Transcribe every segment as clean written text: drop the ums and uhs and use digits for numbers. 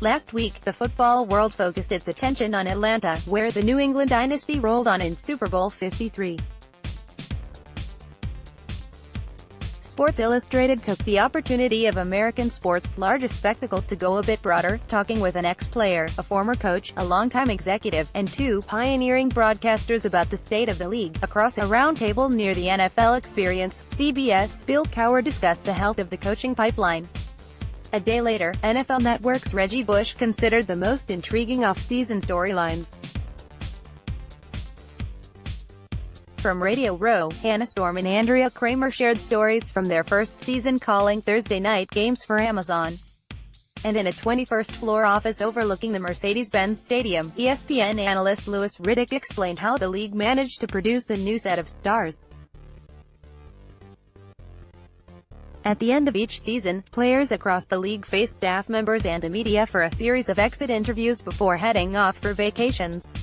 Last week, the football world focused its attention on Atlanta, where the New England dynasty rolled on in Super Bowl LIII. Sports Illustrated took the opportunity of American sports' largest spectacle to go a bit broader, talking with an ex-player, a former coach, a longtime executive, and two pioneering broadcasters about the state of the league. Across a roundtable near the NFL Experience, CBS Bill Cowher discussed the health of the coaching pipeline. A day later, NFL Network's Reggie considered the most intriguing off-season storylines. From Radio Row, Hannah Storm and Andrea Kramer shared stories from their first season calling Thursday night games for Amazon. And in a 21st-floor office overlooking the Mercedes-Benz Stadium, ESPN analyst Louis Riddick explained how the league managed to produce a new set of stars. At the end of each season, players across the league face staff members and the media for a series of exit interviews before heading off for vacations.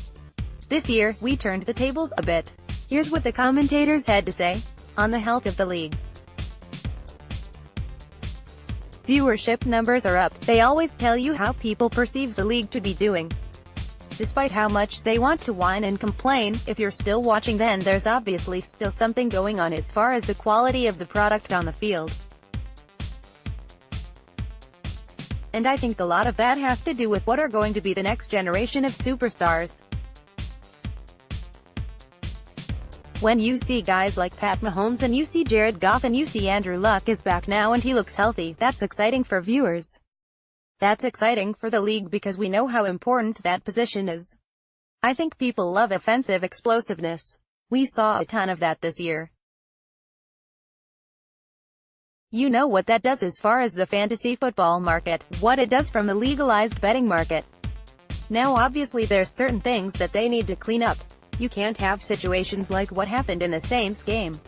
This year, we turned the tables a bit. Here's what the commentators had to say on the health of the league. Viewership numbers are up. They always tell you how people perceive the league to be doing. Despite how much they want to whine and complain, if you're still watching, then there's obviously still something going on as far as the quality of the product on the field. And I think a lot of that has to do with what are going to be the next generation of superstars. When you see guys like Pat Mahomes and you see Jared Goff and you see Andrew Luck is back now and he looks healthy, that's exciting for viewers. That's exciting for the league because we know how important that position is. I think people love offensive explosiveness. We saw a ton of that this year. You know what that does as far as the fantasy football market, what it does from the legalized betting market. Now obviously there's certain things that they need to clean up. You can't have situations like what happened in the Saints game.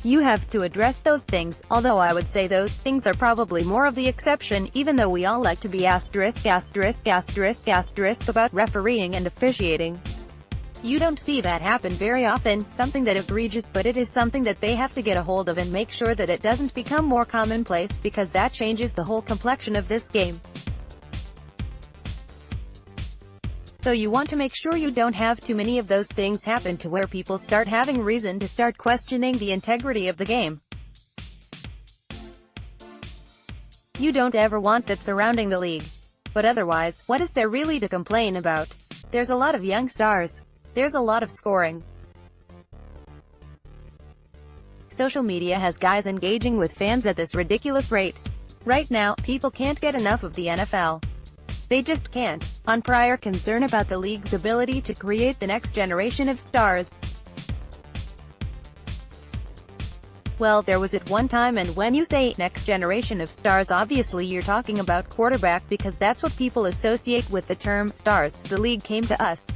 You have to address those things, although I would say those things are probably more of the exception, even though we all like to be about refereeing and officiating. You don't see that happen very often, something that egregious, but it is something that they have to get a hold of and make sure that it doesn't become more commonplace, because that changes the whole complexion of this game. So you want to make sure you don't have too many of those things happen to where people start having reason to start questioning the integrity of the game. You don't ever want that surrounding the league. But otherwise, what is there really to complain about? There's a lot of young stars. There's a lot of scoring. Social media has guys engaging with fans at this ridiculous rate. Right now, people can't get enough of the NFL. They just can't. On prior concern about the league's ability to create the next generation of stars. Well, there was at one time, and when you say next generation of stars, obviously you're talking about quarterback, because that's what people associate with the term stars. The league came to us.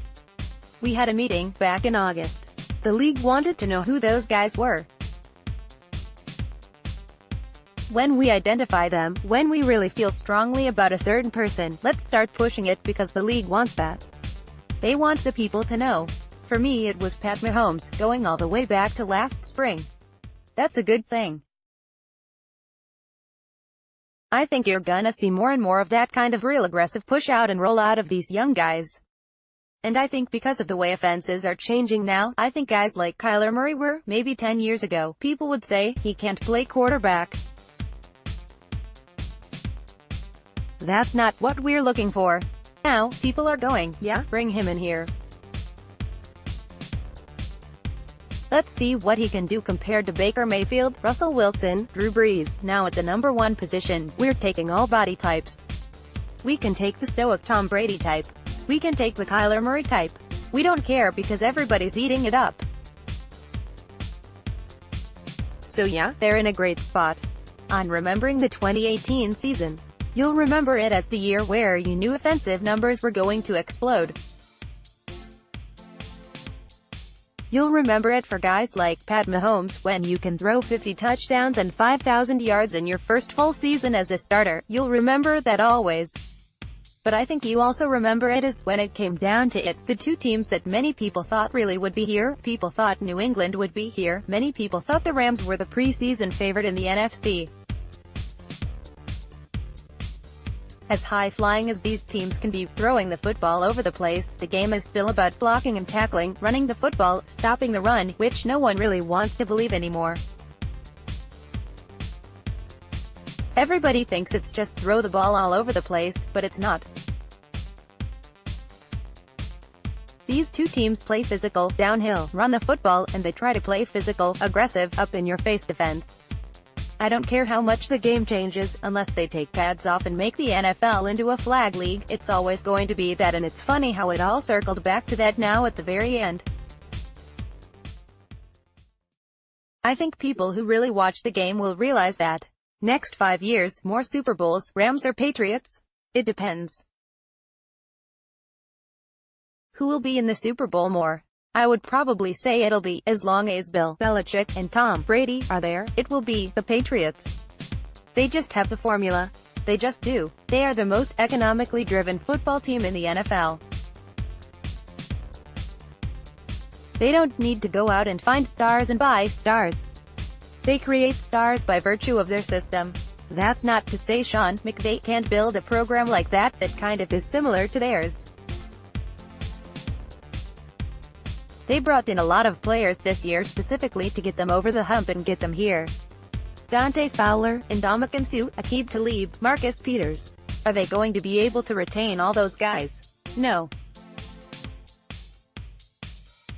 We had a meeting back in August. The league wanted to know who those guys were. When we identify them, when we really feel strongly about a certain person, let's start pushing it, because the league wants that. They want the people to know. For me it was Pat Mahomes, going all the way back to last spring. That's a good thing. I think you're gonna see more and more of that kind of real aggressive push out and roll out of these young guys. And I think because of the way offenses are changing now, I think guys like Kyler Murray were, maybe 10 years ago, people would say, he can't play quarterback. That's not what we're looking for. Now, people are going, yeah, bring him in here. Let's see what he can do compared to Baker Mayfield, Russell Wilson, Drew Brees. Now at the number one position, we're taking all body types. We can take the stoic Tom Brady type. We can take the Kyler Murray type. We don't care, because everybody's eating it up. So yeah, they're in a great spot. On remembering the 2018 season. You'll remember it as the year where you knew offensive numbers were going to explode. You'll remember it for guys like Pat Mahomes, when you can throw 50 touchdowns and 5,000 yards in your first full season as a starter. You'll remember that always. But I think you also remember it as, when it came down to it, the two teams that many people thought really would be here. People thought New England would be here. Many people thought the Rams were the preseason favorite in the NFC. As high-flying as these teams can be, throwing the football over the place, the game is still about blocking and tackling, running the football, stopping the run, which no one really wants to believe anymore. Everybody thinks it's just throw the ball all over the place, but it's not. These two teams play physical, downhill, run the football, and they try to play physical, aggressive, up-in-your-face defense. I don't care how much the game changes, unless they take pads off and make the NFL into a flag league, it's always going to be that, and it's funny how it all circled back to that now at the very end. I think people who really watch the game will realize that. Next 5 years, more Super Bowls, Rams or Patriots? It depends. Who will be in the Super Bowl more? I would probably say it'll be, as long as Bill Belichick and Tom Brady are there, it will be the Patriots. They just have the formula. They just do. They are the most economically driven football team in the NFL. They don't need to go out and find stars and buy stars. They create stars by virtue of their system. That's not to say Sean McVay can't build a program like that that kind of is similar to theirs. They brought in a lot of players this year specifically to get them over the hump and get them here. Dante Fowler, Ndamukong Suh, Aqib Talib, Marcus Peters. Are they going to be able to retain all those guys? No.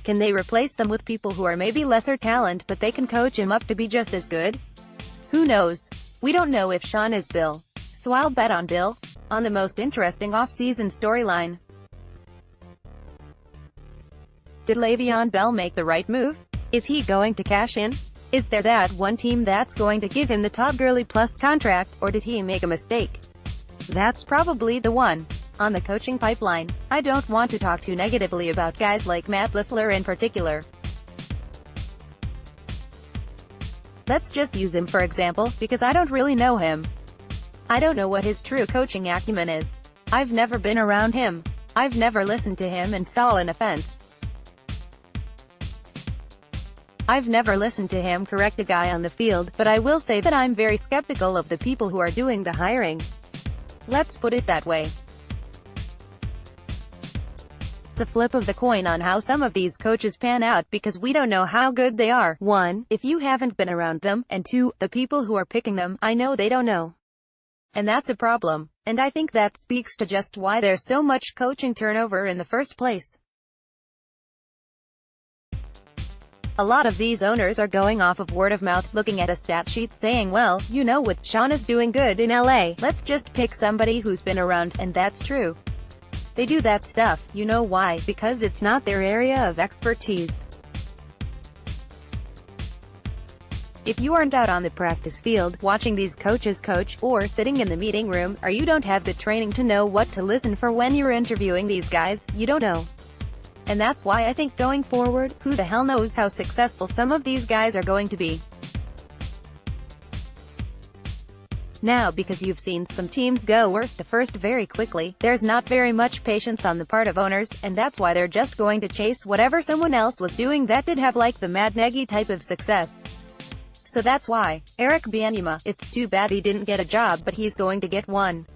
Can they replace them with people who are maybe lesser talent but they can coach him up to be just as good? Who knows? We don't know if Sean is Bill. So I'll bet on Bill. On the most interesting off-season storyline. Did Le'Veon Bell make the right move? Is he going to cash in? Is there that one team that's going to give him the Todd Gurley plus contract, or did he make a mistake? That's probably the one. On the coaching pipeline, I don't want to talk too negatively about guys like Matt LaFleur in particular. Let's just use him for example, because I don't really know him. I don't know what his true coaching acumen is. I've never been around him. I've never listened to him install an offense. I've never listened to him correct a guy on the field, but I will say that I'm very skeptical of the people who are doing the hiring. Let's put it that way. It's a flip of the coin on how some of these coaches pan out because we don't know how good they are. 1. If you haven't been around them, and 2. The people who are picking them, I know they don't know. And that's a problem. And I think that speaks to just why there's so much coaching turnover in the first place. A lot of these owners are going off of word of mouth, looking at a stat sheet saying, well, you know what, Sean is doing good in LA, let's just pick somebody who's been around, and that's true. They do that stuff, you know why? Because it's not their area of expertise. If you aren't out on the practice field, watching these coaches coach, or sitting in the meeting room, or you don't have the training to know what to listen for when you're interviewing these guys, you don't know. And that's why I think going forward, who the hell knows how successful some of these guys are going to be. Now because you've seen some teams go worst to first very quickly, there's not very much patience on the part of owners, and that's why they're just going to chase whatever someone else was doing that did have like the Matt Nagy type of success. So that's why. Eric Bieniema, it's too bad he didn't get a job, but he's going to get one.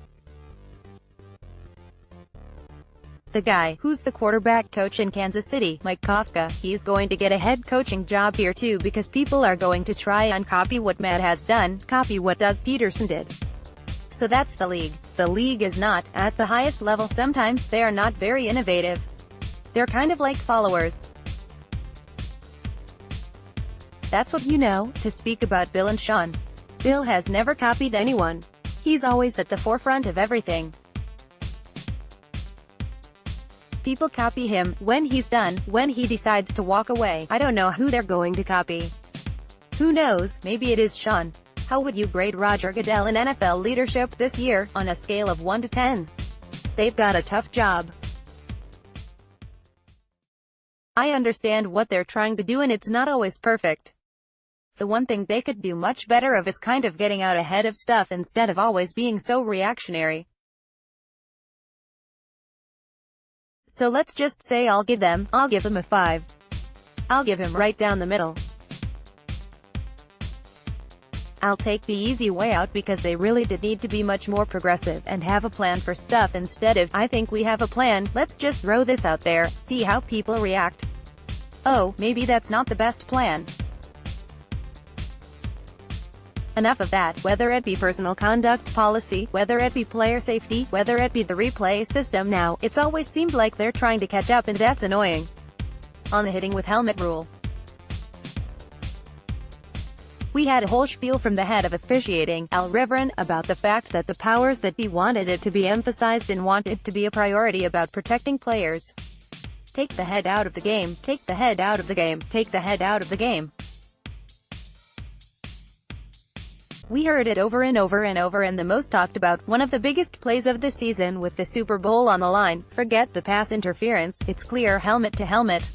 The guy, who's the quarterback coach in Kansas City, Mike Kafka, he's going to get a head coaching job here too because people are going to try and copy what Matt has done, copy what Doug Peterson did. So that's the league. The league is not, at the highest level sometimes, they are not very innovative. They're kind of like followers. That's what you know, to speak about Bill and Sean. Bill has never copied anyone. He's always at the forefront of everything. People copy him, when he's done, when he decides to walk away. I don't know who they're going to copy. Who knows, maybe it is Sean. How would you grade Roger Goodell in NFL leadership this year, on a scale of 1 to 10? They've got a tough job. I understand what they're trying to do and it's not always perfect. The one thing they could do much better of is kind of getting out ahead of stuff instead of always being so reactionary. So let's just say I'll give them a 5. I'll give him right down the middle. I'll take the easy way out because they really did need to be much more progressive and have a plan for stuff instead of, I think we have a plan, let's just throw this out there, see how people react. Oh, maybe that's not the best plan. Enough of that, whether it be personal conduct policy, whether it be player safety, whether it be the replay system now, it's always seemed like they're trying to catch up and that's annoying. On the hitting with helmet rule. We had a whole spiel from the head of officiating, Al Rivera, about the fact that the powers that be wanted it to be emphasized and wanted to be a priority about protecting players. Take the head out of the game, take the head out of the game, take the head out of the game. We heard it over and over and over, and the most talked about, one of the biggest plays of the season with the Super Bowl on the line, forget the pass interference, it's clear helmet to helmet.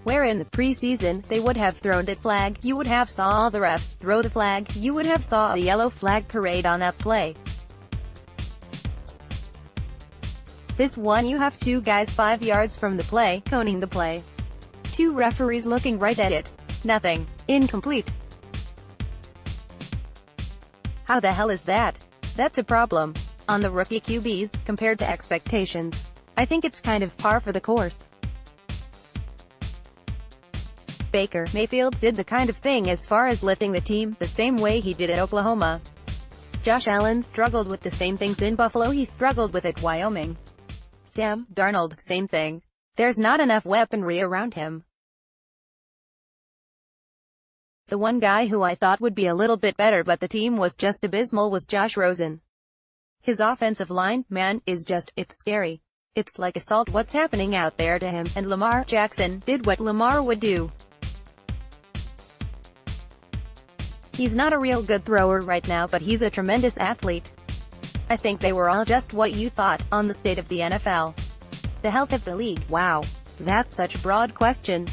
Where in the preseason, they would have thrown that flag, you would have saw all the refs throw the flag, you would have saw a yellow flag parade on that play. This one you have two guys 5 yards from the play, coning the play. Two referees looking right at it. Nothing. Incomplete. How the hell is that? That's a problem. On the rookie QBs, compared to expectations. I think it's kind of par for the course. Baker Mayfield did the kind of thing as far as lifting the team, the same way he did at Oklahoma. Josh Allen struggled with the same things in Buffalo he struggled with at Wyoming. Sam Darnold, same thing. There's not enough weaponry around him. The one guy who I thought would be a little bit better but the team was just abysmal was Josh Rosen. His offensive line, man, is just, it's scary. It's like assault what's happening out there to him, and Lamar Jackson did what Lamar would do. He's not a real good thrower right now, but he's a tremendous athlete. I think they were all just what you thought, on the state of the NFL. The health of the league, wow. That's such a broad question.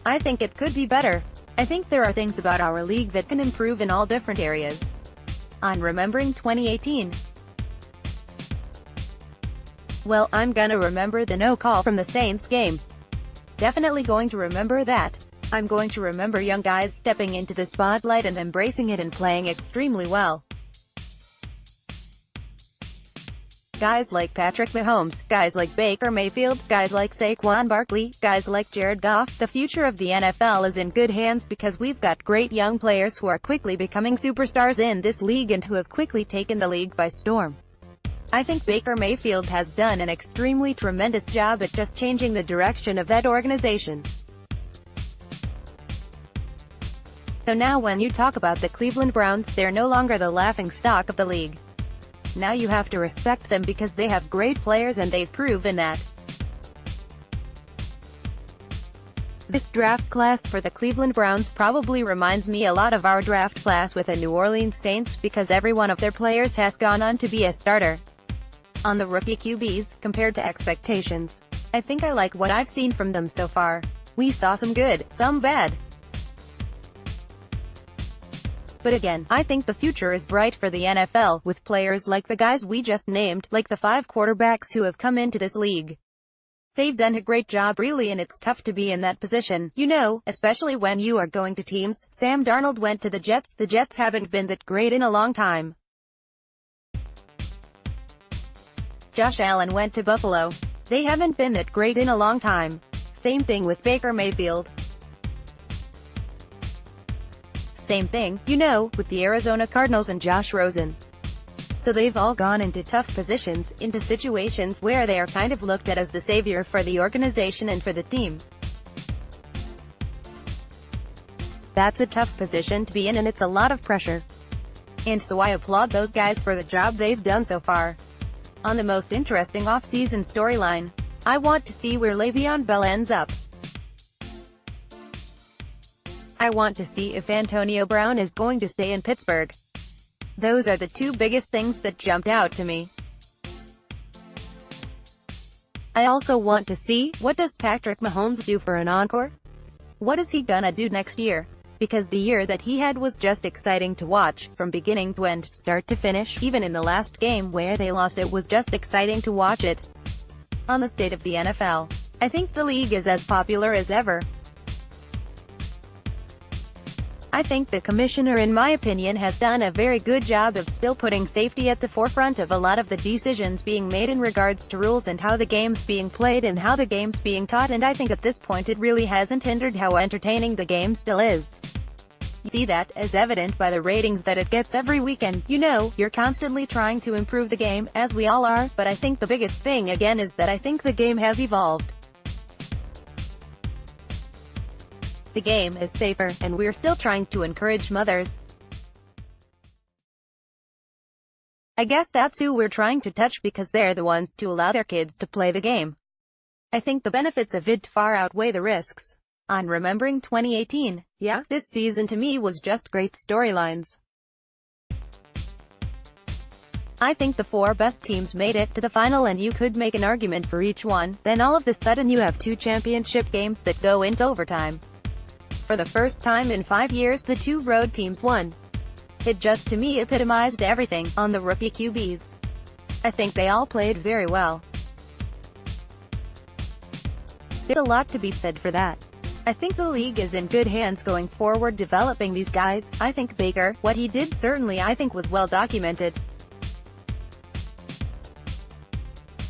I think it could be better. I think there are things about our league that can improve in all different areas. I'm remembering 2018. Well, I'm gonna remember the no call from the Saints game. Definitely going to remember that. I'm going to remember young guys stepping into the spotlight and embracing it and playing extremely well. Guys like Patrick Mahomes, guys like Baker Mayfield, guys like Saquon Barkley, guys like Jared Goff. The future of the NFL is in good hands because we've got great young players who are quickly becoming superstars in this league and who have quickly taken the league by storm. I think Baker Mayfield has done an extremely tremendous job at just changing the direction of that organization. So now when you talk about the Cleveland Browns, they're no longer the laughingstock of the league. Now you have to respect them because they have great players and they've proven that. This draft class for the Cleveland Browns probably reminds me a lot of our draft class with the New Orleans Saints because every one of their players has gone on to be a starter. On the rookie QBs, compared to expectations, I think I like what I've seen from them so far. We saw some good, some bad. But again, I think the future is bright for the NFL, with players like the guys we just named, like the 5 quarterbacks who have come into this league. They've done a great job really, and it's tough to be in that position, you know, especially when you are going to teams. Sam Darnold went to the Jets. The Jets haven't been that great in a long time. Josh Allen went to Buffalo. They haven't been that great in a long time. Same thing with Baker Mayfield. Same thing, you know, with the Arizona Cardinals and Josh Rosen. So they've all gone into tough positions, into situations where they are kind of looked at as the savior for the organization and for the team. That's a tough position to be in and it's a lot of pressure. And so I applaud those guys for the job they've done so far. On the most interesting off-season storyline, I want to see where Le'Veon Bell ends up. I want to see if Antonio Brown is going to stay in Pittsburgh. Those are the two biggest things that jumped out to me. I also want to see, what does Patrick Mahomes do for an encore? What is he gonna do next year? Because the year that he had was just exciting to watch, from beginning to end, start to finish. Even in the last game where they lost, it was just exciting to watch it. On the state of the NFL, I think the league is as popular as ever. I think the commissioner, in my opinion, has done a very good job of still putting safety at the forefront of a lot of the decisions being made in regards to rules and how the game's being played and how the game's being taught, and I think at this point it really hasn't hindered how entertaining the game still is. You see that as evident by the ratings that it gets every weekend. You know, you're constantly trying to improve the game, as we all are, but I think the biggest thing again is that I think the game has evolved. The game is safer, and we're still trying to encourage mothers. I guess that's who we're trying to touch because they're the ones to allow their kids to play the game. I think the benefits of it far outweigh the risks. On remembering 2018, yeah, this season to me was just great storylines. I think the 4 best teams made it to the final and you could make an argument for each one, then all of a sudden you have 2 championship games that go into overtime. For the first time in 5 years the 2 road teams won. It just to me epitomized everything on the rookie QBs. I think they all played very well. There's a lot to be said for that. I think the league is in good hands going forward developing these guys. I think Baker, what he did certainly I think was well documented.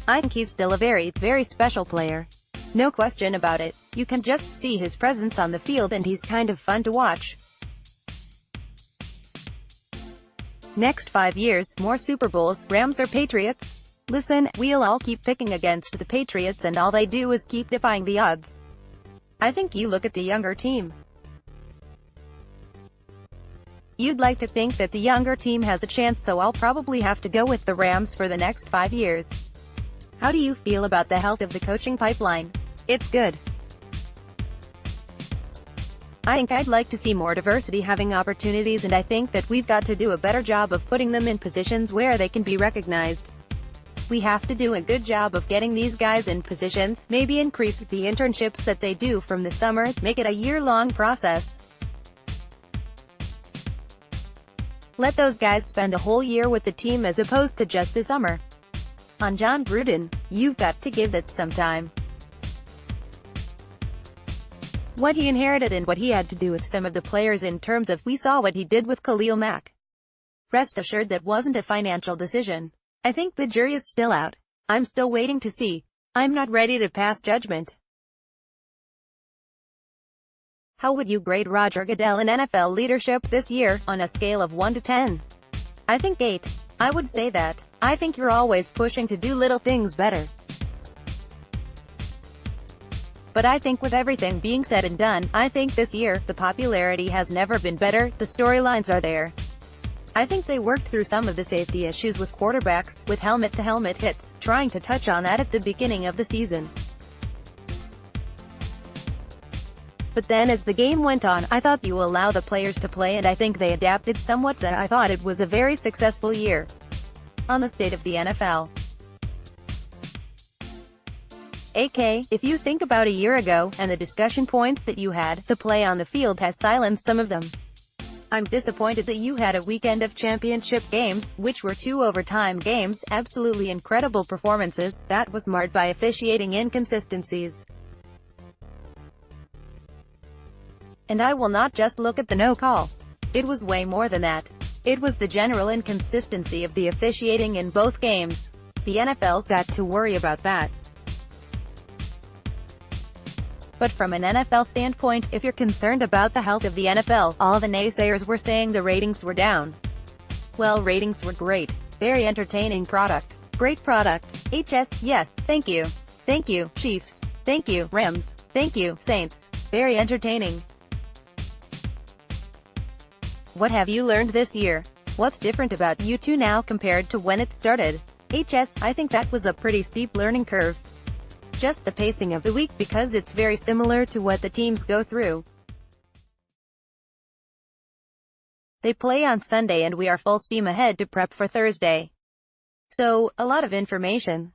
I think he's still a very, very special player. No question about it. You can just see his presence on the field and he's kind of fun to watch. Next 5 years, more Super Bowls, Rams or Patriots? Listen, we'll all keep picking against the Patriots and all they do is keep defying the odds. I think you look at the younger team. You'd like to think that the younger team has a chance, so I'll probably have to go with the Rams for the next 5 years. How do you feel about the health of the coaching pipeline? It's good. I think I'd like to see more diversity having opportunities, and I think that we've got to do a better job of putting them in positions where they can be recognized. We have to do a good job of getting these guys in positions, maybe increase the internships that they do from the summer, make it a year-long process. Let those guys spend a whole year with the team as opposed to just a summer. On John Gruden, you've got to give that some time. What he inherited and what he had to do with some of the players in terms of we saw what he did with Khalil Mack. Rest assured that wasn't a financial decision. I think the jury is still out. I'm still waiting to see. I'm not ready to pass judgment. How would you grade Roger Goodell in NFL leadership this year, on a scale of 1 to 10? I think 8. I would say that. I think you're always pushing to do little things better. But I think with everything being said and done, I think this year, the popularity has never been better, the storylines are there. I think they worked through some of the safety issues with quarterbacks, with helmet-to-helmet hits, trying to touch on that at the beginning of the season. But then as the game went on, I thought you allow the players to play and I think they adapted somewhat, so I thought it was a very successful year. On the state of the NFL. AK, if you think about a year ago, and the discussion points that you had, the play on the field has silenced some of them. I'm disappointed that you had a weekend of championship games, which were 2 overtime games, absolutely incredible performances, that was marred by officiating inconsistencies. And I will not just look at the no call. It was way more than that. It was the general inconsistency of the officiating in both games. The NFL's got to worry about that. But from an NFL standpoint, if you're concerned about the health of the NFL, all the naysayers were saying the ratings were down. Well, ratings were great. Very entertaining product. Great product. HS, yes, thank you. Thank you, Chiefs. Thank you, Rams. Thank you, Saints. Very entertaining. What have you learned this year? What's different about you two now compared to when it started? HS, I think that was a pretty steep learning curve. Just the pacing of the week because it's very similar to what the teams go through. They play on Sunday and we are full steam ahead to prep for Thursday. So, a lot of information.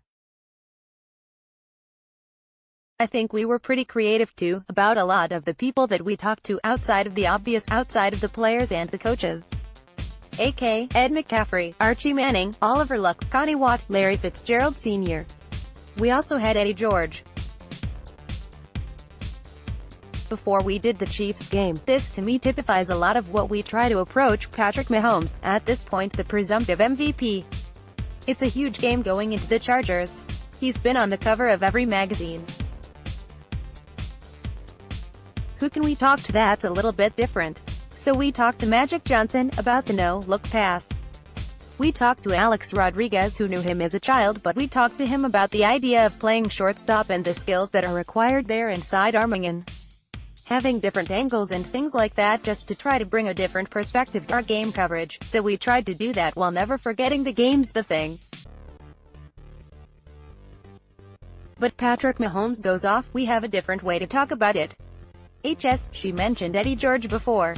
I think we were pretty creative too, about a lot of the people that we talked to outside of the obvious, outside of the players and the coaches. AK, Ed McCaffrey, Archie Manning, Oliver Luck, Connie Watt, Larry Fitzgerald Sr. We also had Eddie George. before we did the Chiefs game. This to me typifies a lot of what we try to approach Patrick Mahomes, at this point the presumptive MVP. It's a huge game going into the Chargers. He's been on the cover of every magazine. Who can we talk to that's a little bit different? So we talked to Magic Johnson about the no-look pass. We talked to Alex Rodriguez, who knew him as a child, but we talked to him about the idea of playing shortstop and the skills that are required there and sidearming and having different angles and things like that, just to try to bring a different perspective to our game coverage. So we tried to do that while never forgetting the game's the thing. But Patrick Mahomes goes off, we have a different way to talk about it. She mentioned Eddie George before.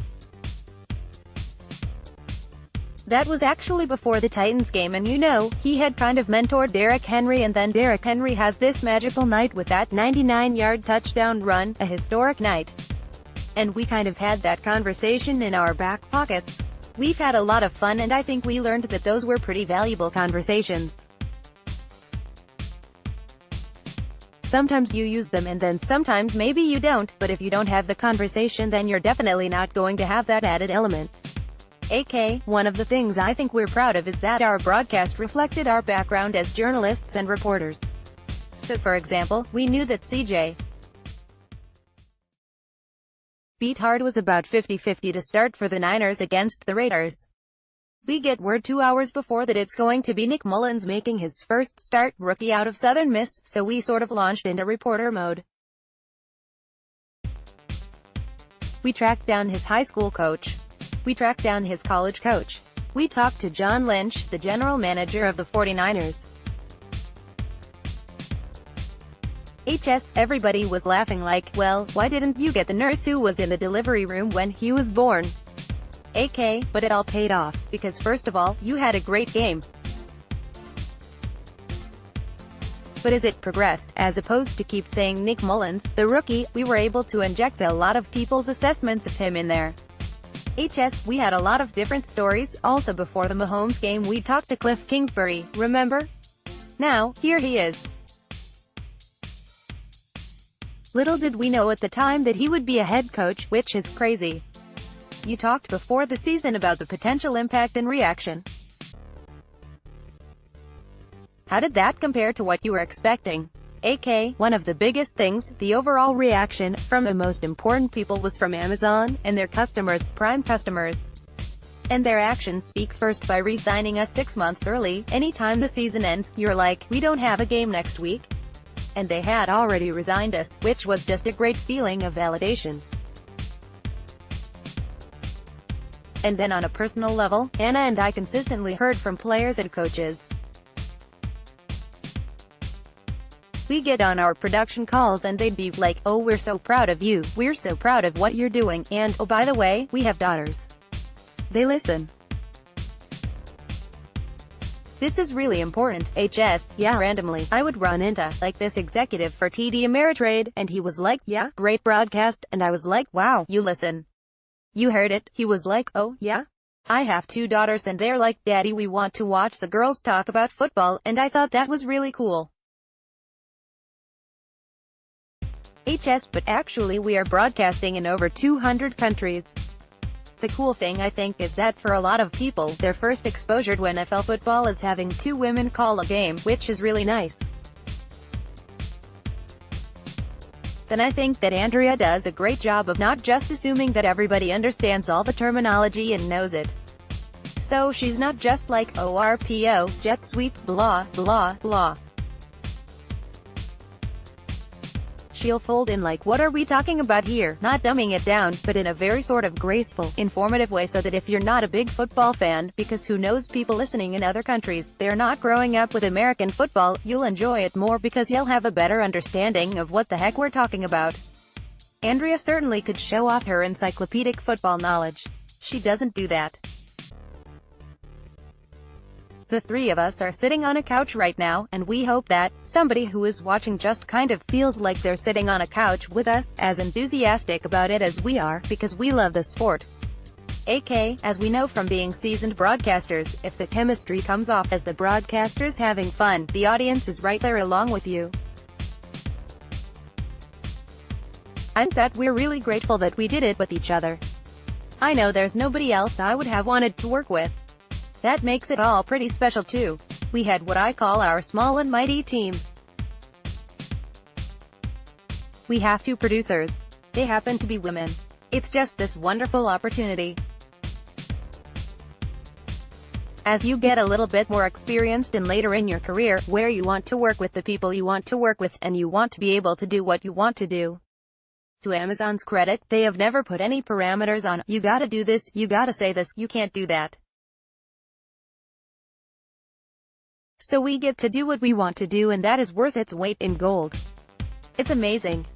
That was actually before the Titans game, and you know, he had kind of mentored Derrick Henry, and then Derrick Henry has this magical night with that 99-yard touchdown run, a historic night. And we kind of had that conversation in our back pockets. We've had a lot of fun, and I think we learned that those were pretty valuable conversations. Sometimes you use them and then sometimes maybe you don't, but if you don't have the conversation then you're definitely not going to have that added element. One of the things I think we're proud of is that our broadcast reflected our background as journalists and reporters. So for example, we knew that CJ Beathard was about 50-50 to start for the Niners against the Raiders. We get word 2 hours before that it's going to be Nick Mullins making his first start, rookie out of Southern Miss, so we sort of launched into reporter mode. We tracked down his high school coach. We tracked down his college coach. We talked to John Lynch, the general manager of the 49ers. Everybody was laughing like, well, why didn't you get the nurse who was in the delivery room when he was born? But it all paid off, because first of all, you had a great game. But as it progressed, as opposed to keep saying Nick Mullins, the rookie, we were able to inject a lot of people's assessments of him in there. We had a lot of different stories. Also before the Mahomes game we talked to Cliff Kingsbury, remember? Now, here he is. Little did we know at the time that he would be a head coach, which is crazy. You talked before the season about the potential impact and reaction. How did that compare to what you were expecting? One of the biggest things, the overall reaction, from the most important people was from Amazon, and their customers, prime customers. And their actions speak first by re-signing us 6 months early. Anytime the season ends, you're like, we don't have a game next week. And they had already resigned us, which was just a great feeling of validation. And then on a personal level, Anna and I consistently heard from players and coaches. We get on our production calls and they'd be like, oh, we're so proud of you, we're so proud of what you're doing, and, oh, by the way, we have daughters. They listen. This is really important. Randomly, I would run into, like, this executive for TD Ameritrade, and he was like, yeah, great broadcast, and I was like, wow, you listen. You heard it. He was like, oh, yeah? I have 2 daughters and they're like, Daddy, we want to watch the girls talk about football, and I thought that was really cool. But actually we are broadcasting in over 200 countries. The cool thing I think is that for a lot of people, their first exposure to NFL football is having 2 women call a game, which is really nice. Then I think that Andrea does a great job of not just assuming that everybody understands all the terminology and knows it. So she's not just like, ORPO, jet sweep, blah, blah, blah. She'll fold in like, what are we talking about here? Not dumbing it down, but in a very sort of graceful, informative way, so that if you're not a big football fan, because who knows, people listening in other countries, they're not growing up with American football, you'll enjoy it more because you'll have a better understanding of what the heck we're talking about. Andrea certainly could show off her encyclopedic football knowledge. She doesn't do that. The 3 of us are sitting on a couch right now, and we hope that somebody who is watching just kind of feels like they're sitting on a couch with us, as enthusiastic about it as we are, because we love the sport. As we know from being seasoned broadcasters, if the chemistry comes off as the broadcasters having fun, the audience is right there along with you. And that we're really grateful that we did it with each other. I know there's nobody else I would have wanted to work with. That makes it all pretty special too. We had what I call our small and mighty team. We have 2 producers. They happen to be women. It's just this wonderful opportunity. As you get a little bit more experienced and later in your career, where you want to work with the people you want to work with, and you want to be able to do what you want to do. To Amazon's credit, they have never put any parameters on, you gotta do this, you gotta say this, you can't do that. So we get to do what we want to do, and that is worth its weight in gold. It's amazing.